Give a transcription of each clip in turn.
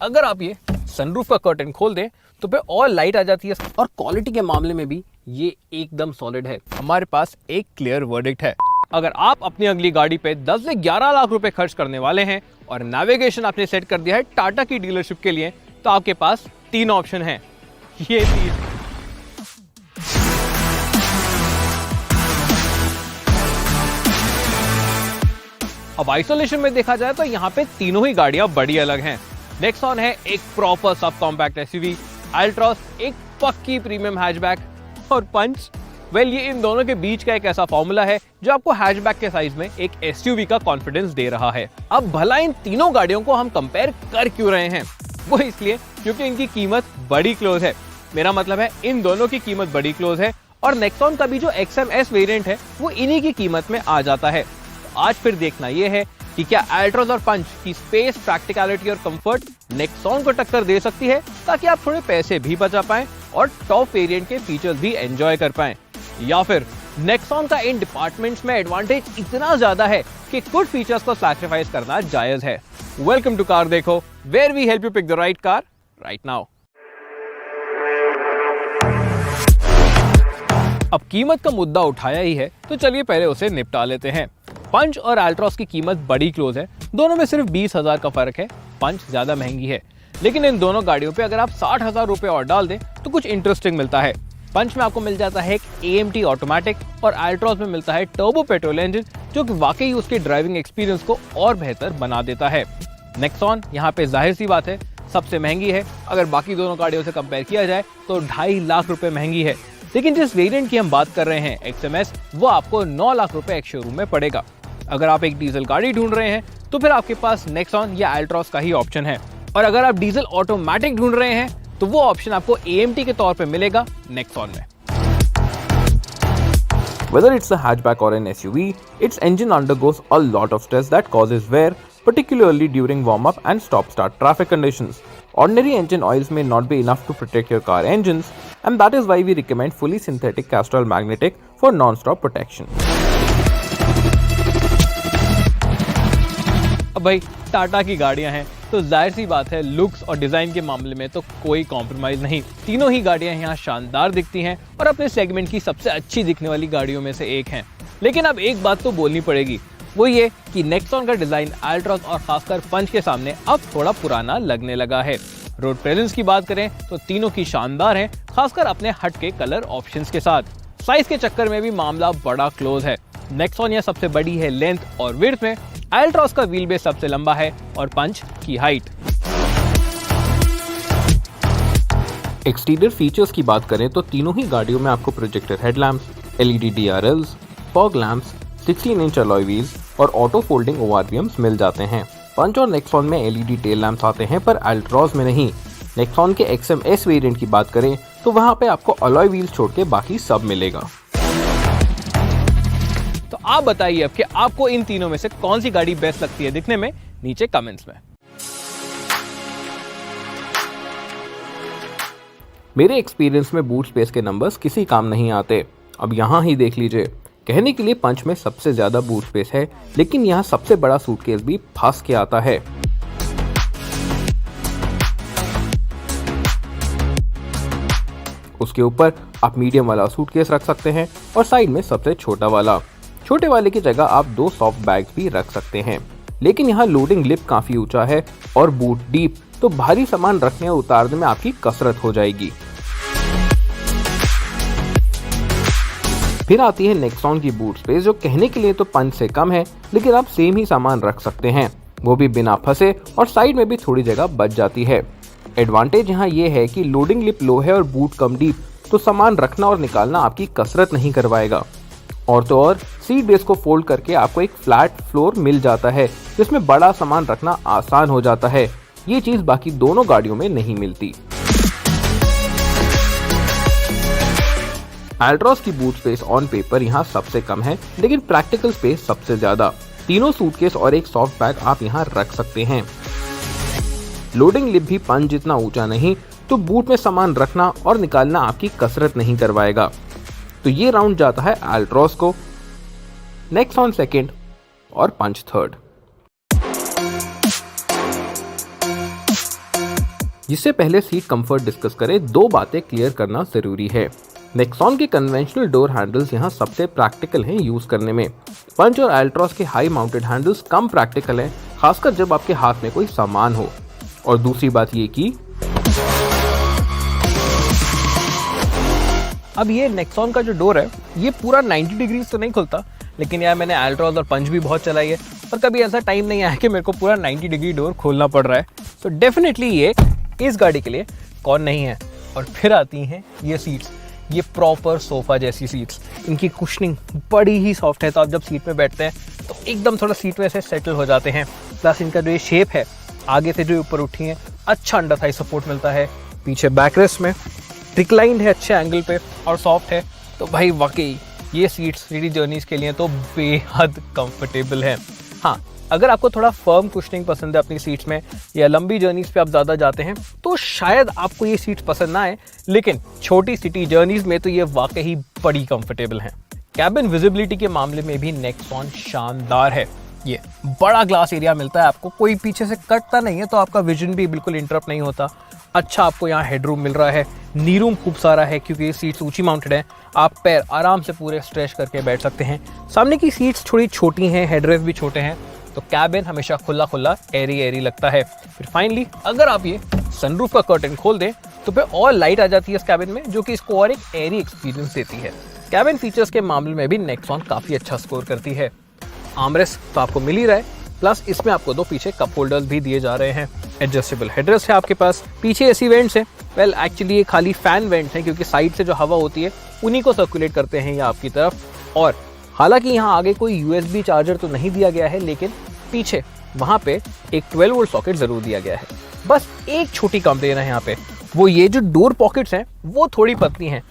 अगर आप ये सनरूफ का कर्टन खोल दें तो फिर और लाइट आ जाती है और क्वालिटी के मामले में भी ये एकदम सॉलिड है। हमारे पास एक क्लियर वर्डिक्ट है। अगर आप अपनी अगली गाड़ी पे 10 से 11 लाख रुपए खर्च करने वाले हैं और नेविगेशन आपने सेट कर दिया है टाटा की डीलरशिप के लिए, तो आपके पास 3 ऑप्शन हैं। ये 3 अब आइसोलेशन में देखा जाए तो यहाँ पे तीनों ही गाड़ियां बड़ी अलग हैं। नेक्सॉन है एक proper sub compact SUV, Altroz एक पक्की प्रीमियम हैचबैक और पंच ये इन दोनों के बीच का एक ऐसा फॉर्मूला है जो आपको हैचबैक के साइज में एक एसयूवी का कॉन्फिडेंस दे रहा है। अब भला इन तीनों गाड़ियों को हम कंपेयर कर क्यों रहे हैं? वो इसलिए क्योंकि इनकी कीमत बड़ी क्लोज है। मेरा मतलब है इन दोनों की कीमत बड़ी क्लोज है और नेक्सॉन का भी जो XMS वेरिएंट है वो इन्हीं की कीमत में आ जाता है। तो आज फिर देखना यह है कि क्या अल्ट्रॉस और पंच की स्पेस, प्रैक्टिकलिटी और कंफर्ट नेक्सॉन को टक्कर दे सकती है, ताकि आप थोड़े पैसे भी बचा पाएं और टॉप वेरिएंट के फीचर्स भी एंजॉय कर पाएं, या फिर नेक्सॉन का इन डिपार्टमेंट्स में एडवांटेज इतना ज्यादा है कि कुछ फीचर्स को सैक्रिफाइस करना जायज है। Welcome to car Dekho, where we help you pick the right car right now. अब कीमत का मुद्दा उठाया ही है तो चलिए पहले उसे निपटा लेते हैं। पंच और अल्ट्रॉस की कीमत बड़ी क्लोज है, दोनों में सिर्फ 20,000 का फर्क है। पंच ज्यादा महंगी है, लेकिन इन दोनों गाड़ियों पे अगर आप 60,000 रुपए और डाल दें तो कुछ इंटरेस्टिंग मिलता है। पंच में आपको मिल जाता है एक AMT ऑटोमेटिक और अल्ट्रॉस में मिलता है टर्बो पेट्रोल इंजन, जो कि वाकई उसके ड्राइविंग एक्सपीरियंस को और बेहतर बना देता है। नेक्सॉन यहाँ पे जाहिर सी बात है सबसे महंगी है। अगर बाकी दोनों गाड़ियों से कंपेयर किया जाए तो 2.5 लाख रुपए महंगी है, लेकिन जिस वेरिएंट की हम बात कर रहे हैं XMS, वो आपको 9 लाख रुपए एक शोरूम में पड़ेगा। अगर आप एक डीजल गाड़ी ढूंढ रहे हैं तो फिर आपके पास नेक्सॉन या अल्ट्रॉस का ही ऑप्शन है, और अगर आप डीजल ऑटोमेटिक ढूंढ रहे हैं तो वो ऑप्शन आपको AMT के तौर पे मिलेगा नेक्सॉन में। Whether it's a hatchback or an SUV, its engine undergoes a lot of stress that causes wear, particularly during warm-up and stop-start traffic conditions. Ordinary engine oils may not be enough to protect your car engines, and that is why we recommend fully synthetic Castrol Magnetic for non-stop protection. अब भाई टाटा की गाड़ियां हैं तो जाहिर सी बात है looks और डिजाइन के मामले में तो कोई कॉम्प्रोमाइज नहीं। तीनों ही गाड़ियां यहाँ शानदार दिखती हैं और अपने सेगमेंट की सबसे अच्छी दिखने वाली गाड़ियों में से एक हैं। लेकिन अब एक बात तो बोलनी पड़ेगी, वो ये कि नेक्सॉन का डिजाइन अल्ट्रॉस और खासकर पंच के सामने अब थोड़ा पुराना लगने लगा है। रोड प्रेजेंस की बात करें तो तीनों की शानदार है, खासकर अपने हटके कलर ऑप्शंस के साथ। साइज के चक्कर में भी मामला बड़ा क्लोज है। नेक्सॉन यह सबसे बड़ी है लेंथ और विड्थ में, अल्ट्रॉस का व्हील बेस सबसे लंबा है और पंच की हाइट। एक्सटीरियर फीचर्स की बात करें तो तीनों ही गाड़ियों में आपको projector headlamps, LED DRLs, fog lamps, 16 inch alloy wheels और ऑटो फोल्डिंग ORVMs मिल जाते हैं। पंच और नेक्सॉन में LED टेल लैंप्स आते हैं पर अल्ट्रॉस में नहीं। नेक्सॉन के XMS वेरिएंट की बात करें तो वहां पे आपको अलॉय व्हील्स छोड़ के बाकी सब मिलेगा। तो आप बताइए अब कि आपको इन तीनों में से कौन सी गाड़ी बेस्ट लगती है दिखने में, नीचे कमेंट्स में। मेरे एक्सपीरियंस में बूट स्पेस के नंबर्स किसी काम नहीं आते। अब यहाँ ही देख लीजिए, कहने के लिए पंच में सबसे ज्यादा बूट स्पेस है, लेकिन यहाँ सबसे बड़ा सूटकेस भी फंस के आता है। उसके ऊपर आप मीडियम वाला सूटकेस रख सकते हैं और साइड में सबसे छोटा वाला। छोटे वाले की जगह आप 2 सॉफ्ट बैग्स भी रख सकते हैं, लेकिन यहाँ लोडिंग लिप काफी ऊंचा है और बूट डीप, तो भारी सामान रखने और उतारने में आपकी कसरत हो जाएगी। फिर आती है नेक्सॉन की बूट स्पेस, जो कहने के लिए तो पंच से कम है, लेकिन आप सेम ही सामान रख सकते हैं, वो भी बिना फंसे, और साइड में भी थोड़ी जगह बच जाती है। एडवांटेज यहाँ ये है कि लोडिंग लिप लो है और बूट कम डीप, तो सामान रखना और निकालना आपकी कसरत नहीं करवाएगा। और तो और सीट बेस को फोल्ड करके आपको एक फ्लैट फ्लोर मिल जाता है, जिसमें बड़ा सामान रखना आसान हो जाता है। ये चीज बाकी दोनों गाड़ियों में नहीं मिलती। अल्ट्रॉस की बूट स्पेस ऑन पेपर यहाँ सबसे कम है, लेकिन प्रैक्टिकल स्पेस सबसे ज्यादा। तीनों सूटकेस और एक सॉफ्ट बैग आप यहाँ रख सकते हैं। लोडिंग लिप भी पंच जितना ऊंचा नहीं, तो बूट में सामान रखना और निकालना आपकी कसरत नहीं करवाएगा। तो ये राउंड जाता है अल्ट्रॉस को, नेक्सॉन सेकंड और पंच थर्ड। जिससे पहले सीट कंफर्ट डिस्कस करें, दो बातें क्लियर करना जरूरी है। नेक्सॉन के कन्वेंशनल डोर हैंडल्स यहाँ सबसे प्रैक्टिकल हैं यूज करने में। पंच और अल्ट्रॉस के हाई माउंटेड हैंडल्स कम प्रैक्टिकल हैं, खासकर जब आपके हाथ में कोई सामान हो। और दूसरी बात ये कि अब ये नेक्सॉन का जो डोर है ये पूरा 90 डिग्री तो नहीं खुलता, लेकिन यार मैंने अल्ट्रॉस और पंच भी बहुत चलाई है और कभी ऐसा टाइम नहीं आया कि मेरे को पूरा 90 डिग्री डोर खोलना पड़ रहा है। तो डेफिनेटली ये इस गाड़ी के लिए कौन नहीं है। और फिर आती हैं ये सीट्स, ये प्रॉपर सोफा जैसी सीट्स। इनकी कुशनिंग बड़ी ही सॉफ्ट है, तो आप जब सीट में बैठते हैं तो एकदम थोड़ा सीट में से सेटल हो जाते हैं। प्लस इनका जो ये शेप है, आगे से जो ऊपर उठी है, अच्छा अंडर थाई सपोर्ट मिलता है। पीछे बैकरेस्ट में रिक्लाइंड है अच्छे एंगल पे और सॉफ्ट है। तो भाई वाकई ये सीट्स सिटी जर्नीज के लिए तो बेहद कंफर्टेबल है। हाँ, अगर आपको थोड़ा फर्म कुशनिंग पसंद है अपनी सीट्स में या लंबी जर्नीज पे आप ज़्यादा जाते हैं तो शायद आपको ये सीट्स पसंद ना आए, लेकिन छोटी सिटी जर्नीज में तो ये वाकई बड़ी कंफर्टेबल हैं। कैबिन विजिबिलिटी के मामले में भी नेक्सॉन शानदार है। ये बड़ा ग्लास एरिया मिलता है आपको, कोई पीछे से कटता नहीं है, तो आपका विजन भी बिल्कुल इंटरप्ट नहीं होता। अच्छा आपको यहाँ हेडरूम मिल रहा है, नी रूम खूब सारा है क्योंकि ये सीट्स ऊंची माउंटेड हैं। आप पैर आराम से पूरे स्ट्रेच करके बैठ सकते हैं। सामने की सीट्स थोड़ी छोटी हैं, हेडरेस्ट भी छोटे हैं, तो कैबिन हमेशा खुला खुला एरी एरी लगता है। फिर फाइनली अगर आप ये सनरूफ का कर्टन खोल दें तो फिर और लाइट आ जाती है इस कैबिन में, जो कि इसको और एक एरी एक्सपीरियंस देती है। कैबिन फीचर्स के मामले में भी नेक्सॉन काफ़ी अच्छा स्कोर करती है। आर्मरेस्ट तो आपको मिल ही रहा है, प्लस इसमें आपको दो पीछे कप होल्डर्स भी दिए जा रहे हैं। एडजस्टेबल हेडरेस्ट है आपके पास, पीछे एसी वेंट्स हैं। वेल एक्चुअली ये खाली फैन वेंट्स हैं क्योंकि साइड से जो हवा होती है उन्हीं को सर्कुलेट करते हैं ये आपकी तरफ। और हालांकि यहाँ आगे कोई USB चार्जर तो नहीं दिया गया है, लेकिन पीछे वहाँ पे एक 12 वोल्ट सॉकेट जरूर दिया गया है। बस एक छोटी कंप्लेन है यहाँ पे, वो ये जो डोर पॉकेट्स हैं वो थोड़ी पतली हैं।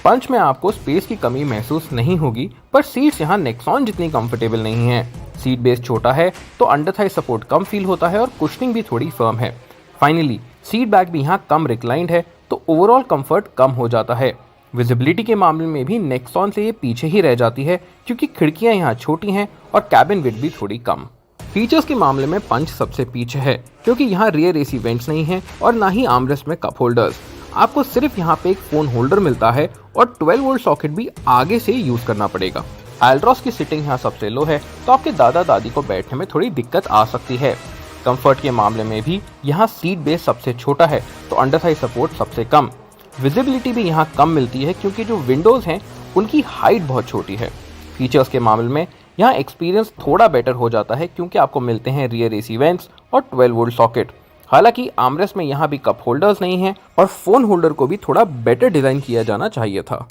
पंच में आपको स्पेस की कमी महसूस नहीं होगी, पर सीट्स यहाँ नेक्सॉन जितनी कंफर्टेबल नहीं है। सीट बेस छोटा है तो अंडर थाई सपोर्ट कम फील होता है और कुशनिंग भी थोड़ी फर्म है। फाइनली सीट बैक भी यहाँ कम रिक्लाइंड है, तो ओवरऑल कंफर्ट कम हो जाता है। विजिबिलिटी के मामले में भी नेक्सॉन से ये पीछे ही रह जाती है क्योंकि खिड़कियाँ यहाँ छोटी हैं और कैबिन विड्थ भी थोड़ी कम। फीचर्स के मामले में पंच सबसे पीछे है क्योंकि यहाँ रियर एसी वेंट्स नहीं हैं और ना ही आर्मरेस्ट में कप होल्डर्स। आपको सिर्फ यहाँ पे एक फोन होल्डर मिलता है और 12 वोल्ट सॉकेट भी आगे से यूज करना पड़ेगा। अल्ट्रॉस की सीटिंग यहाँ सबसे लो है, तो आपके दादा दादी को बैठने में थोड़ी दिक्कत आ सकती है। कंफर्ट के मामले में भी यहाँ सीट बेस सबसे छोटा है, तो अंडर थाई सपोर्ट सबसे कम। विजिबिलिटी भी यहाँ कम मिलती है क्योंकि जो विंडोज़ हैं उनकी हाइट बहुत छोटी है। फीचर्स के मामले में यहाँ एक्सपीरियंस थोड़ा बेटर हो जाता है क्योंकि आपको मिलते हैं रियर एसी वेंट्स और 12 वोल्ट सॉकेट। हालांकि आर्मरेस्ट में यहाँ भी कप होल्डर्स नहीं हैं और फोन होल्डर को भी थोड़ा बेटर डिजाइन किया जाना चाहिए था।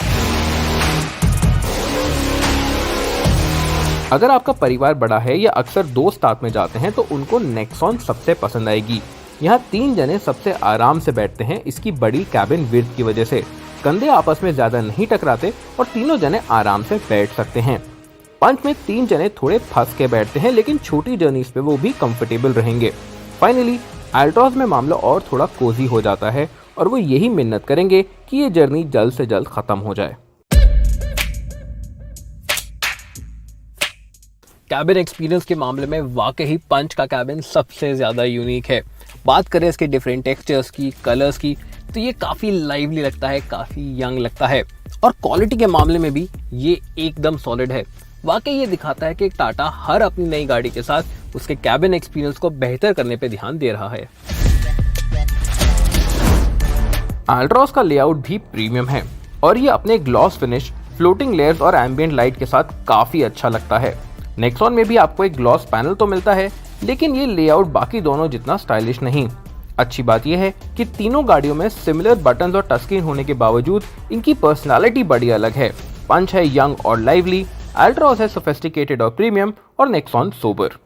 अगर आपका परिवार बड़ा है या अक्सर दोस्त साथ में जाते हैं तो उनको नेक्सॉन सबसे पसंद आएगी। यहाँ 3 जने सबसे आराम से बैठते हैं इसकी बड़ी कैबिन विड्थ की वजह से। कंधे आपस में ज्यादा नहीं टकराते और तीनों जने आराम से बैठ सकते हैं। पंच में 3 जने थोड़े फंस के बैठते हैं, लेकिन छोटी जर्नीज पे वो भी कंफर्टेबल रहेंगे। फाइनली अल्ट्रॉस में मामला और थोड़ा कोजी हो जाता है और वो यही मिन्नत करेंगे कि ये जर्नी जल्द से जल्द खत्म हो जाए। कैबिन एक्सपीरियंस के मामले में वाकई पंच का कैबिन सबसे ज़्यादा यूनिक है। बात करें इसके डिफरेंट टेक्सचर्स की, कलर्स की, तो ये काफ़ी लाइवली लगता है, काफ़ी यंग लगता है। और क्वालिटी के मामले में भी ये एकदम सॉलिड है। वाकई ये दिखाता है कि टाटा हर अपनी नई गाड़ी के साथ उसके कैबिन एक्सपीरियंस को बेहतर करने पे ध्यान दे रहा है। अल्ट्रॉस का लेआउट भी प्रीमियम है और ये अपने ग्लॉस फिनिश, फ्लोटिंग लेयर्स और एम्बिएंट लाइट के साथ काफी अच्छा लगता है। नेक्सॉन में भी आपको एक ग्लॉस पैनल तो मिलता है, लेकिन ये लेआउट बाकी दोनों जितना स्टाइलिश नहीं। अच्छी बात यह है कि तीनों गाड़ियों में सिमिलर बटन्स और टच स्क्रीन होने के बावजूद इनकी पर्सनालिटी बड़ी अलग है। पंच है यंग और लाइवली, अल्ट्रॉस है सोफिस्टिकेटेड और प्रीमियम, और नेक्सॉन सोबर।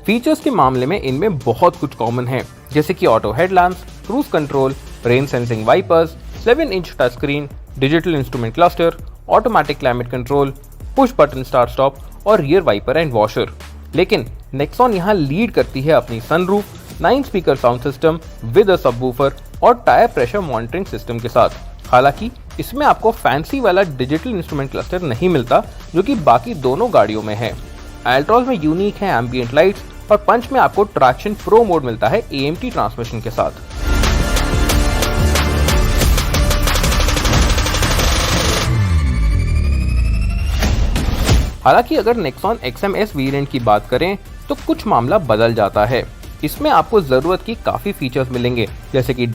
फीचर्स के मामले में इनमें बहुत कुछ कॉमन है, जैसे कि auto headlamps, cruise control, rain sensing wipers, 11 inch touch screen, digital instrument cluster, automatic climate control, push button start stop और रियर वाइपर एंड वॉशर। लेकिन नेक्सॉन यहाँ लीड करती है अपनी sunroof, 9 speaker sound system with a subwoofer और tyre pressure monitoring system के साथ। हालांकि इसमें आपको फैंसी वाला डिजिटल इंस्ट्रूमेंट क्लस्टर नहीं मिलता जो कि बाकी दोनों गाड़ियों में है। एल्ट्रॉस में यूनिक है एम्बिएंट लाइट्स और पंच में आपको ट्रैक्शन प्रो मोड मिलता है AMT ट्रांसमिशन के साथ। हालांकि अगर नेक्सॉन XMS वेरिएंट की बात करें तो कुछ मामला बदल जाता है। इसमें आपको जरूरत की काफी फीचर्स मिलेंगे जैसे कि